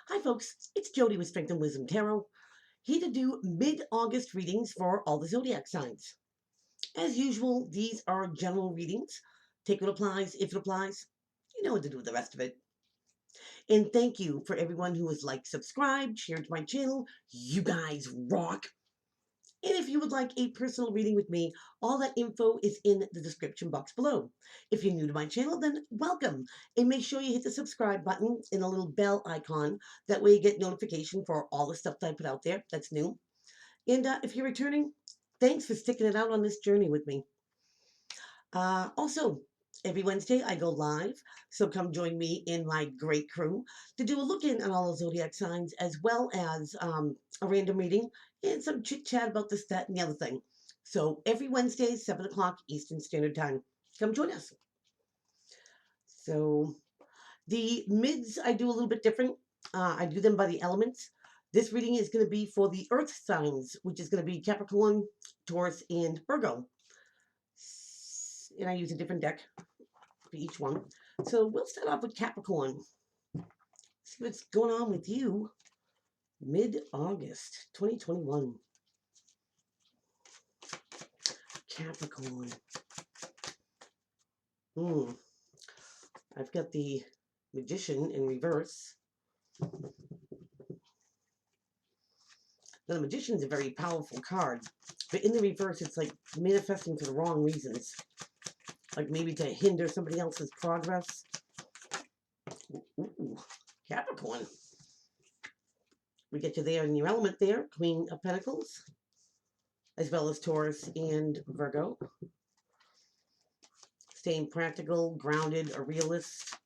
Hi, folks. It's Jody with Strength and Wisdom Tarot, here to do mid-August readings for all the zodiac signs. As usual, these are general readings. Take what applies, if it applies. You know what to do with the rest of it. And thank you for everyone who has liked, subscribed, shared my channel. You guys rock. And if you would like a personal reading with me, all that info is in the description box below. If you're new to my channel, then welcome. And make sure you hit the subscribe button and a little bell icon. That way you get notification for all the stuff that I put out there that's new. And if you're returning, thanks for sticking it out on this journey with me. Also, every Wednesday I go live, so come join me in my great crew to do a look in on all the zodiac signs, as well as a random reading and some chit chat about this, that, and the other thing. So every Wednesday, 7 o'clock Eastern Standard Time. Come join us. So the mids I do a little bit different. I do them by the elements. This reading is going to be for the earth signs, which is going to be Capricorn, Taurus, and Virgo. And I use a different deck for each one. So we'll start off with Capricorn. See what's going on with you mid-August 2021. Capricorn. I've got the Magician in reverse. Now, the Magician is a very powerful card, but in the reverse, it's like manifesting for the wrong reasons. Like maybe to hinder somebody else's progress. Ooh, Capricorn. We get you there in your element there, Queen of Pentacles, as well as Taurus and Virgo. Staying practical, grounded, a realist,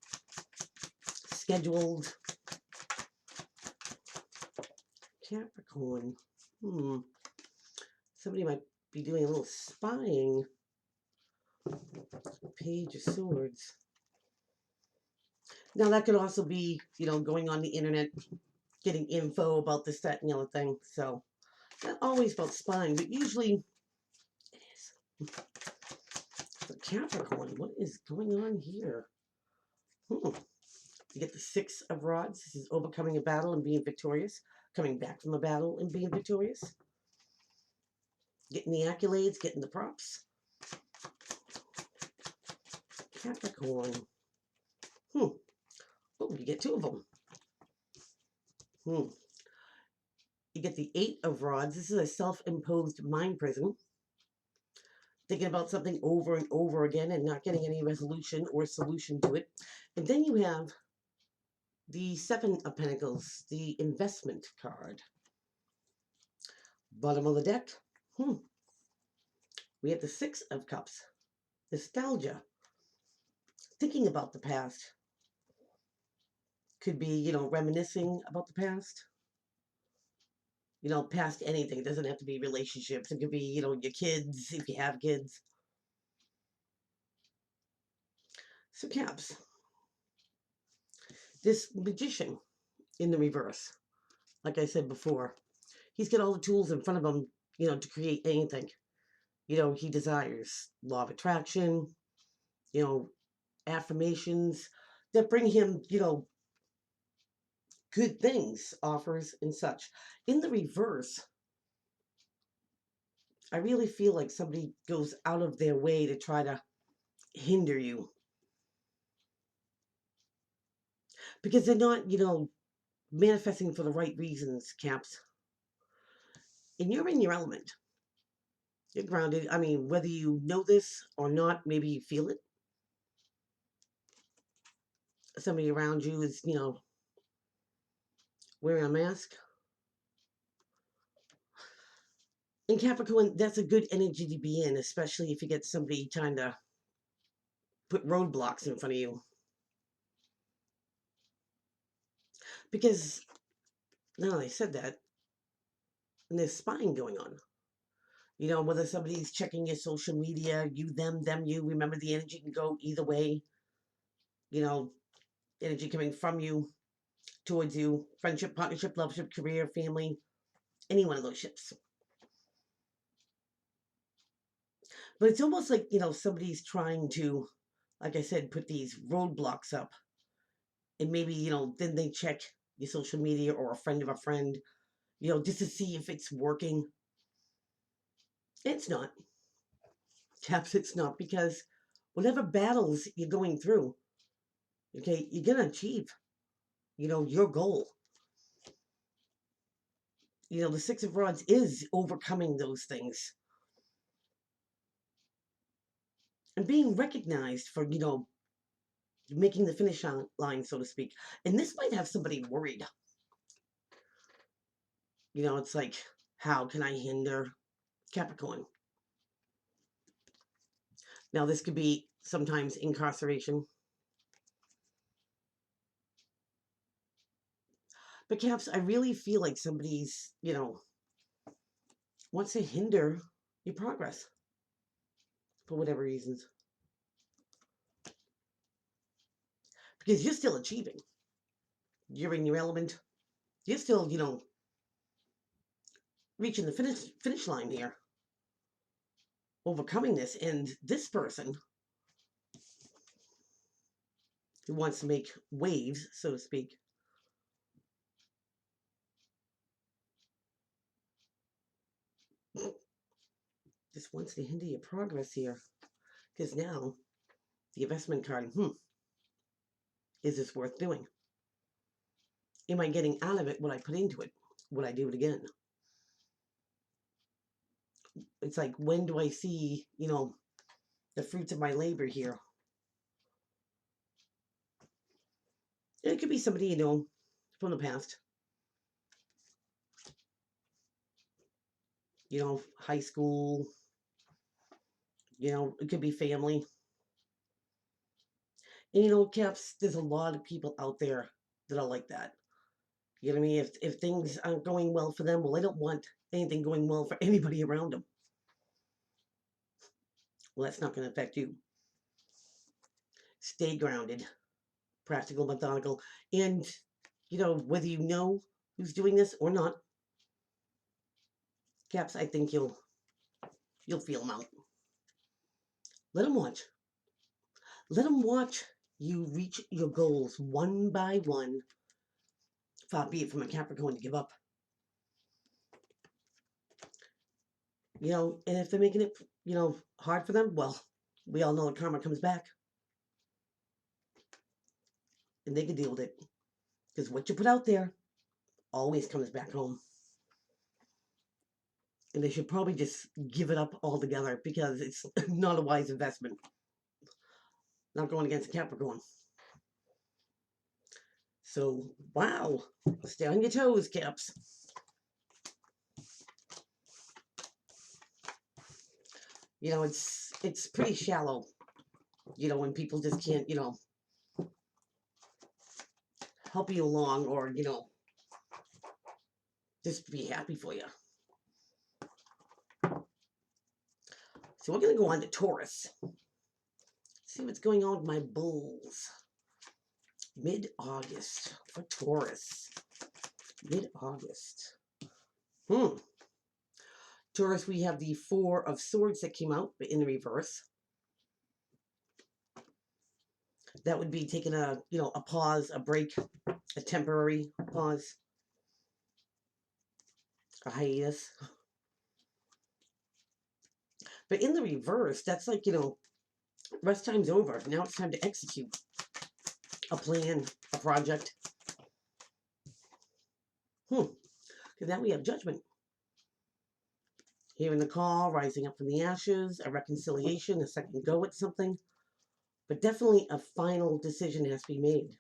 scheduled. Capricorn. Somebody might be doing a little spying. Page of Swords. Now that could also be, going on the internet, getting info about this, that, and the other thing. So, not always about spying, but usually it is. So Capricorn, what is going on here? You get the Six of Rods. This is overcoming a battle and being victorious. Coming back from a battle and being victorious. Getting the accolades, getting the props. Capricorn. Oh, you get two of them. You get the Eight of Rods. This is a self-imposed mind prison. Thinking about something over and over again and not getting any resolution or solution to it. And then you have the Seven of Pentacles, the investment card. Bottom of the deck. We have the Six of Cups. Nostalgia. Thinking about the past. Could be, reminiscing about the past. Past anything. It doesn't have to be relationships. It could be, your kids, if you have kids. So Caps. This Magician in the reverse, like I said before, he's got all the tools in front of him, to create anything, he desires. Law of attraction, affirmations that bring him, good things, offers and such. In the reverse, I really feel like somebody goes out of their way to try to hinder you. Because they're not, manifesting for the right reasons, Caps. And you're in your element. You're grounded. I mean, whether you know this or not, maybe you feel it. Somebody around you is, wearing a mask. In Capricorn, that's a good energy to be in, especially if you get somebody trying to put roadblocks in front of you. Because, now I said that, and there's spying going on. Whether somebody's checking your social media, you, them, you. Remember, the energy can go either way. Energy coming from you, towards you. Friendship, partnership, loveship, career, family. Any one of those ships. But it's almost like, somebody's trying to, like I said, put these roadblocks up. And maybe, then they check your social media or a friend of a friend, just to see if it's working. It's not. Perhaps it's not, because whatever battles you're going through, okay, you're going to achieve, your goal. The Six of Rods is overcoming those things and being recognized for, making the finish line, so to speak. And this might have somebody worried. It's like, how can I hinder Capricorn? Now, this could be sometimes incarceration. But Caps, I really feel like somebody's, wants to hinder your progress for whatever reasons. Because you're still achieving. You're in your element. You're still, reaching the finish line here. Overcoming this. And this person who wants to make waves, so to speak, just wants to hinder your progress here. Because now, the investment card, is this worth doing? Am I getting out of it what I put into it? Would I do it again? It's like, when do I see, the fruits of my labor here? And it could be somebody, from the past. High school. It could be family. And Caps, there's a lot of people out there that are like that. You know what I mean? If things aren't going well for them, well, they don't want anything going well for anybody around them. Well, that's not going to affect you. Stay grounded, practical, methodical, and whether you know who's doing this or not, Caps, I think you'll feel them out. Let them watch. Let them watch you reach your goals one by one. Far be it from a Capricorn to give up. And if they're making it, hard for them, well, we all know that karma comes back. And they can deal with it. Because what you put out there always comes back home. And they should probably just give it up altogether, because it's not a wise investment. Not going against Capricorn. So, wow. Stay on your toes, Caps. It's pretty shallow. When people just can't, help you along, or, just be happy for you. So we're going to go on to Taurus. See what's going on with my bulls. Mid-August for Taurus. Mid-August. Taurus, we have the Four of Swords that came out, but in the reverse. That would be taking a pause, a break, a temporary pause, a hiatus. But in the reverse, that's like, rest time's over. Now it's time to execute a plan, a project. Because now we have Judgment. Hearing the call, rising up from the ashes, a reconciliation, a second go at something. But definitely a final decision has to be made,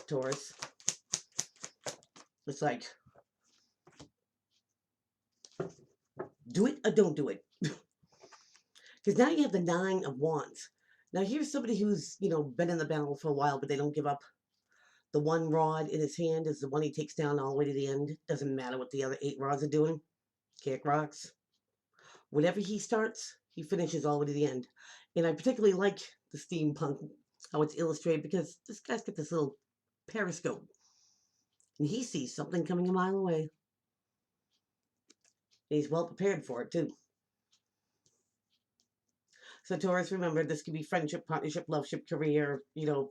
Taurus. It's like, do it or don't do it. Because now you have the Nine of Wands. Now here's somebody who's, been in the battle for a while, but they don't give up. The one rod in his hand is the one he takes down all the way to the end. Doesn't matter what the other 8 rods are doing. Kick rocks. Whatever he starts, he finishes all the way to the end. And I particularly like the steampunk, how it's illustrated, because this guy's got this little periscope. And he sees something coming a mile away. And he's well prepared for it, too. So Taurus, remember, this could be friendship, partnership, loveship, career,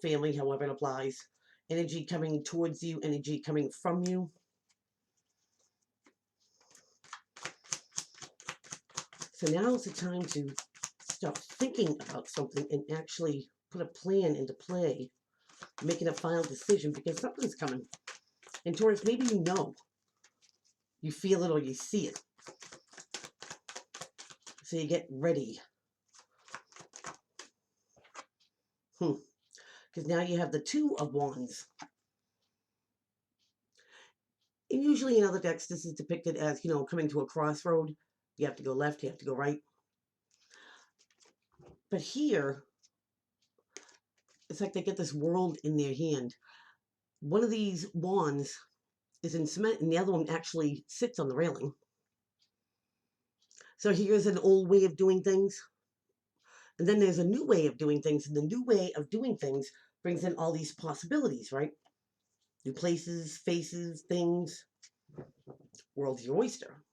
family, however it applies. energy coming towards you, energy coming from you. So now is the time to stop thinking about something and actually put a plan into play, making a final decision, because something's coming. And Taurus, maybe you feel it or you see it. So you get ready. Because now you have the Two of Wands. And usually in other decks, this is depicted as, coming to a crossroad. You have to go left, you have to go right. But here, it's like they get this world in their hand. One of these wands is in cement, and the other one actually sits on the railing. So here's an old way of doing things. And then there's a new way of doing things. And the new way of doing things brings in all these possibilities, right? New places, faces, things. World's your oyster.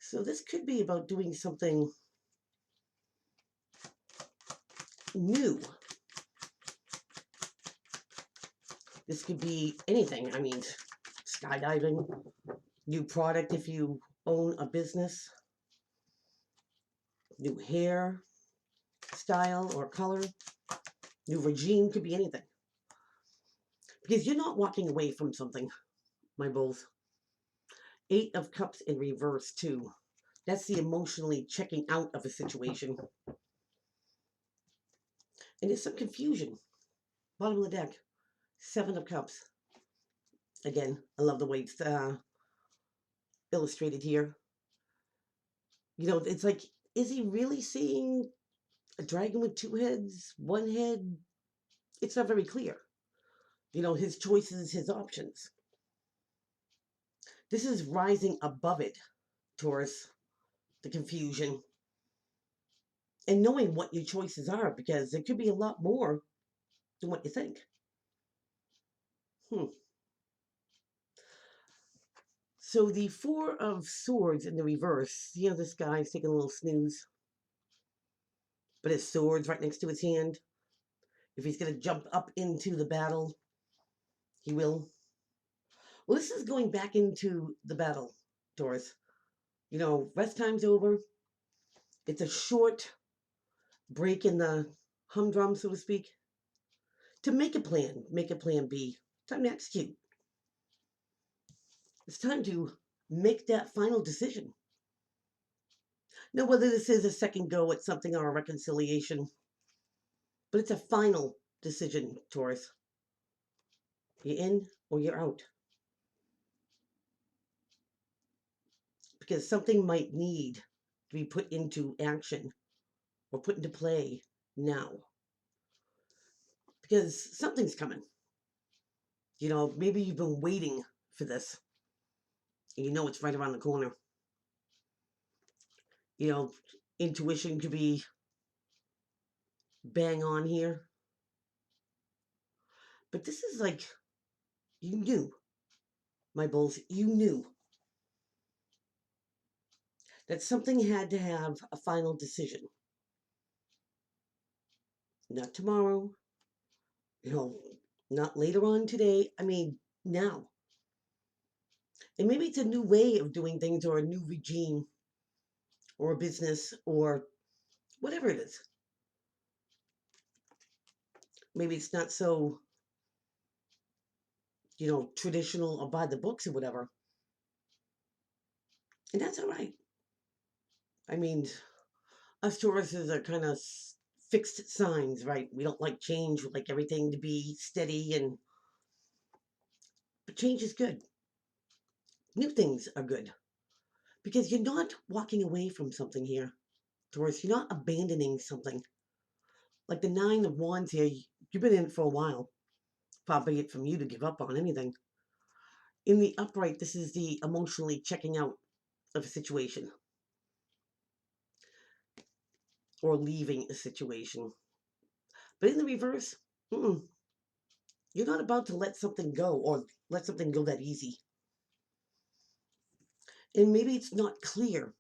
So this could be about doing something new. This could be anything. I mean, skydiving, new product if you own a business, new hair style or color, new regime, could be anything. Because you're not walking away from something, my bulls. 8 of Cups in reverse, too. That's the emotionally checking out of a situation. And there's some confusion. Bottom of the deck, 7 of Cups. Again, I love the way it's illustrated here. It's like, is he really seeing a dragon with 2 heads, 1 head? It's not very clear. His choices, his options. This is rising above it, Taurus, the confusion. And knowing what your choices are, because there could be a lot more than what you think. So the 4 of Swords in the reverse, this guy's taking a little snooze. But his sword's right next to his hand. If he's going to jump up into the battle, he will. Well, this is going back into the battle, Taurus. Rest time's over. It's a short break in the humdrum, so to speak. To make a plan B. Time to execute. It's time to make that final decision. Now, whether this is a second go at something or a reconciliation, but it's a final decision, Taurus. You're in or you're out. Because something might need to be put into action or put into play now. Because something's coming. Maybe you've been waiting for this. And it's right around the corner. Intuition could be bang on here. But this is like, you knew, my bulls, you knew that something had to have a final decision. Not tomorrow, not later on today. I mean, now. And maybe it's a new way of doing things or a new regime or a business or whatever it is. Maybe it's not so, traditional or by the books or whatever. And that's all right. I mean, us Tauruses are kind of fixed signs, right? We don't like change. We like everything to be steady, but change is good. New things are good. Because you're not walking away from something here, Taurus. You're not abandoning something. Like the 9 of Wands here, you've been in it for a while. Far be it from you to give up on anything. In the upright, this is the emotionally checking out of a situation. Or leaving a situation. But in the reverse, you're not about to let something go or let something go that easy. And maybe it's not clear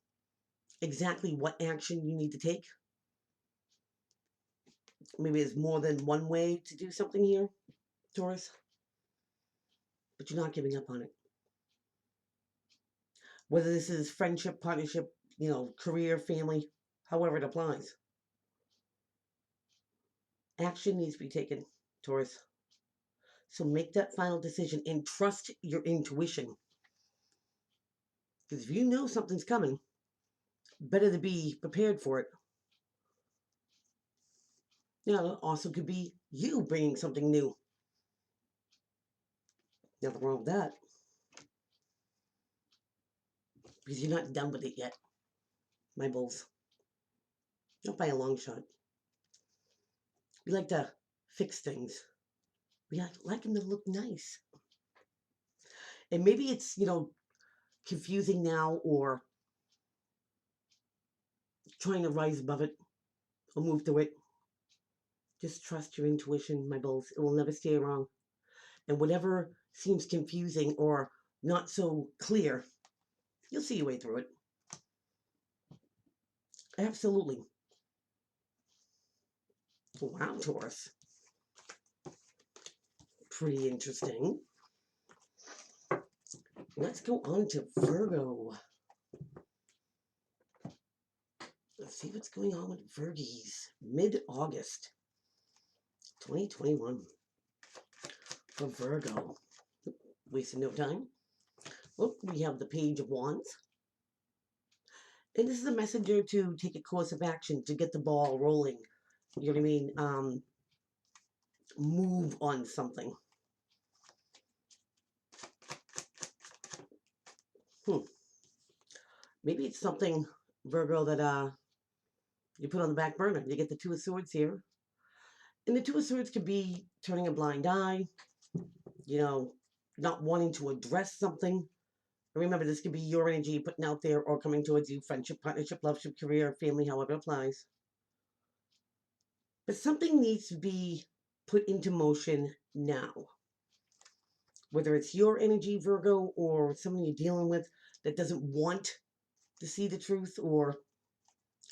exactly what action you need to take. Maybe there's more than one way to do something here, Taurus, but you're not giving up on it. Whether this is friendship, partnership, career, family, however it applies. Action needs to be taken, Taurus. So make that final decision and trust your intuition. Because if you know something's coming, better to be prepared for it. It also could be you bringing something new. Nothing wrong with that. Because you're not done with it yet, my bulls. Not by a long shot. We like to fix things. We like them to look nice. And maybe it's, confusing now or trying to rise above it or move through it. Just trust your intuition, my bulls. It will never stay wrong. And whatever seems confusing or not so clear, you'll see your way through it. Absolutely. Wow, Taurus. Pretty interesting. Let's go on to Virgo. Let's see what's going on with Virgies. Mid-August 2021 for Virgo. Wasting no time. Oh, we have the Page of Wands. And this is a messenger to take a course of action, to get the ball rolling. You know what I mean? Move on something. Maybe it's something, Virgo, that you put on the back burner. You get the Two of Swords here. And the Two of Swords could be turning a blind eye, not wanting to address something. Remember, this could be your energy putting out there or coming towards you, friendship, partnership, loveship, career, family, however it applies. But something needs to be put into motion now. Whether it's your energy, Virgo, or someone you're dealing with that doesn't want to see the truth or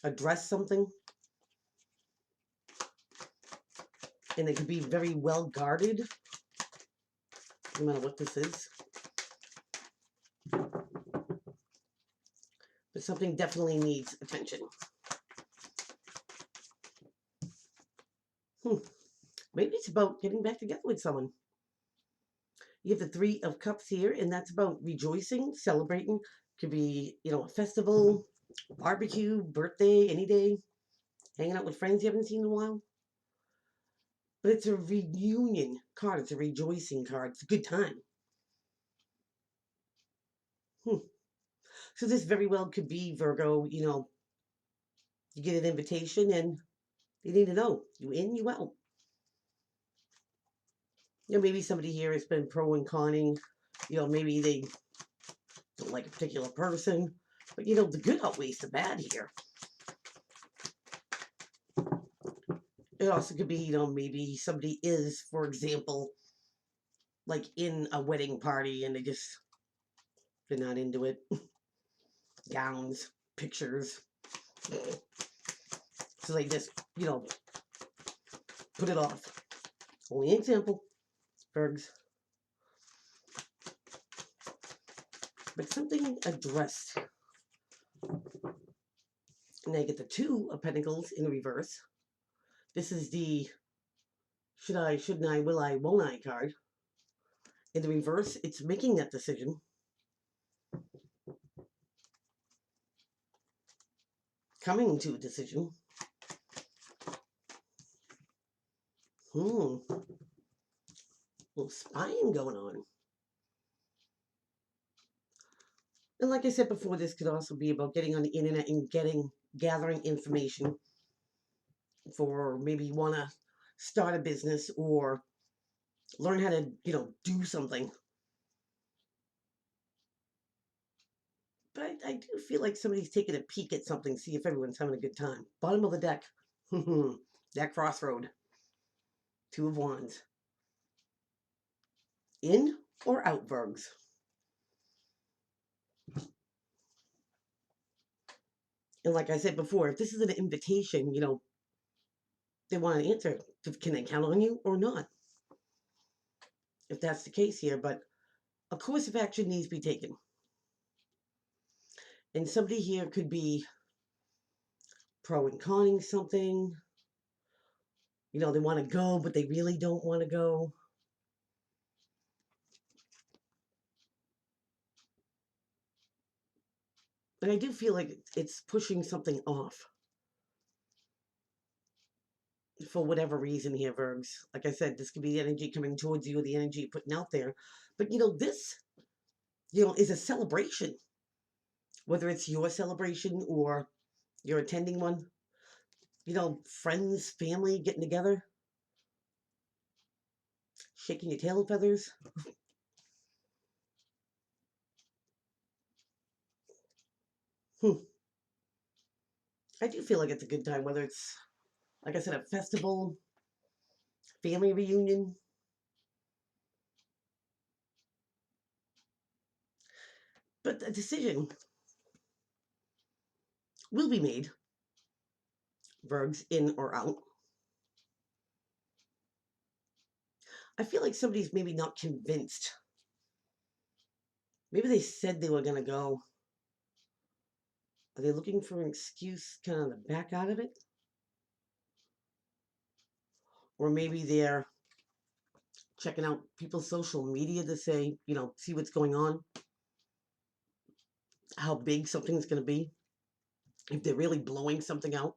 address something. And it could be very well guarded, no matter what this is. But something definitely needs attention. Maybe it's about getting back together with someone. You have the Three of Cups here, and that's about rejoicing, celebrating. Could be, a festival, barbecue, birthday, any day. Hanging out with friends you haven't seen in a while. But it's a reunion card. It's a rejoicing card. It's a good time. So this very well could be, Virgo, you get an invitation and they need to know. You in, you out. Maybe somebody here has been pro and conning. Maybe they don't like a particular person. But, the good outweighs the bad here. It also could be, maybe somebody is, for example, like in a wedding party and they're not into it. Gowns, pictures. So they just, put it off. Only an example, Bergs. But something addressed. And I get the Two of Pentacles in reverse. This is the should I, shouldn't I, will I, won't I card. In the reverse, it's making that decision. Coming to a decision. A little spying going on. And like I said before, this could also be about getting on the internet and gathering information for maybe you want to start a business or learn how to, do something. But I do feel like somebody's taking a peek at something, see if everyone's having a good time. Bottom of the deck. That crossroad. Two of Wands. In or out, Virgs? And like I said before, if this is an invitation, they want an answer. Can they count on you or not? If that's the case here, but a course of action needs to be taken. And somebody here could be pro and conning something. You know, they want to go, but they really don't want to go. And I do feel like it's pushing something off for whatever reason here, Virgs. Like I said, this could be the energy coming towards you or the energy putting out there. But, this, is a celebration. Whether it's your celebration or you're attending one. Friends, family getting together. Shaking your tail feathers. I do feel like it's a good time, whether it's, like I said, a festival, family reunion. But a decision will be made, Virgs, in or out. I feel like somebody's maybe not convinced. Maybe they said they were going to go. Are they looking for an excuse kind of to back out of it? Or maybe they're checking out people's social media to say, see what's going on, how big something's going to be, if they're really blowing something out.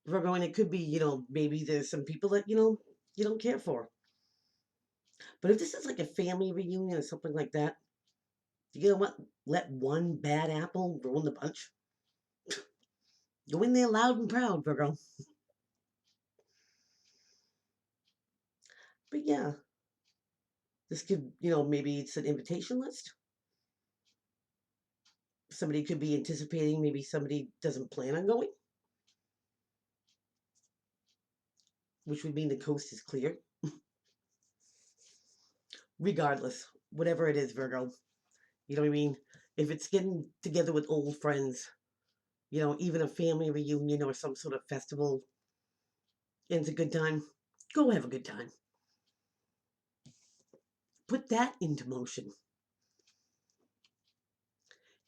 Virgo, and it could be, maybe there's some people that, you don't care for. But if this is like a family reunion or something like that, you know what? Let one bad apple ruin the bunch. Go in there loud and proud, Virgo. But yeah, this could, maybe it's an invitation list. Somebody could be anticipating, maybe somebody doesn't plan on going, which would mean the coast is clear. Regardless, whatever it is, Virgo, you know what I mean? If it's getting together with old friends, even a family reunion or some sort of festival, and it's a good time, go have a good time. Put that into motion.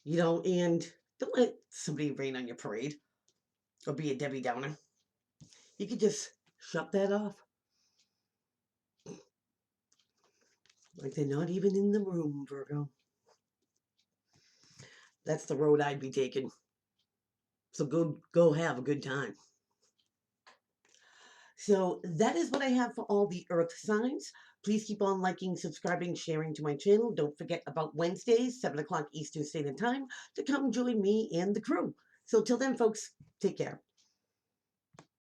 And don't let somebody rain on your parade or be a Debbie Downer. You could just shut that off. Like they're not even in the room, Virgo. That's the road I'd be taking. So go have a good time. So that is what I have for all the earth signs. Please keep on liking, subscribing, sharing to my channel. Don't forget about Wednesdays, 7 o'clock Eastern Standard Time, to come join me and the crew. So till then, folks, take care.